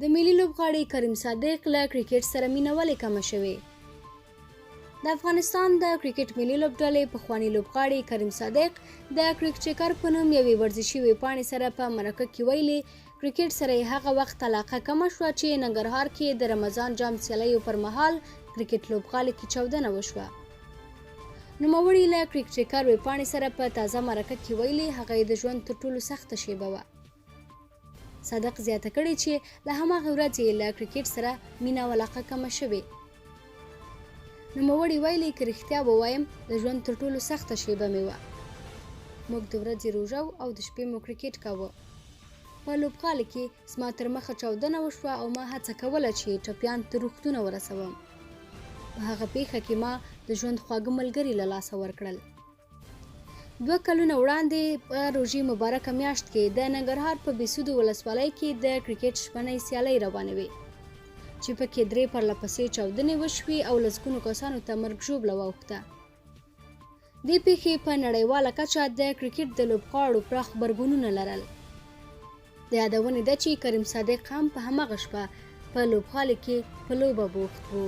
د ملي لوبغاړي کریم صادق له کرکټ سره مینه ولې کمه شوې؟ د افغانستان د کرکټ ملي لوبډلې پخوانی لوبغاړي کریم صادق د کرکټر په نوم یوې ورزشي ویبپاڼې سره په مرکه کې ویلي کرکټ سره هغه وخت علاقه کمه شوه چې ننګرهار کې د رمضان جام سیالیو پر مهال کرکټ لوبغالي کې چاودنه وشوه. نوموړي له کرکټر ویبپاڼې سره په تازه مرکه کې ویلي هغه د ژوند تر ټولو سخته شیبه وه. صادق زیاته کړې چې له هماغه ورځې له کرکټ سره مینه او علاقه کمه شوې. نوموړي ویلي که رښتیا ووایم د ژوند تر ټولو سخته شیبه مې وه. موږ د ورځې روژه او د شپې مو کرکټ کاوه. په لوبغالي کې زما تر مخه چاودنه وشوه او ما هڅه کوله چې ټپیان تر روغتونه ورسوم. په هغه پیښه کې ما د ژوند خواږه ملګري له لاسه ورکړل. 2 کلونه وړاندې په روژې مبارکه میاشت کې د ننګرهار په بېسودو ولسوالۍ کې د کرکټ شپنۍ سیالۍ روانې وې چې پکې 3 پرله پسې چاودنې وشوې او لسګونو کسانو ته مرګ ژوبله واوښته. دې پیښې په نړیواله کچه د کرکټ د لوبغاړو پراخ غبرګونونه لرل. د یادونې ده چې کریم صادق هم په هماغه شپه په لوبغالي کې په لوبه بوخت و.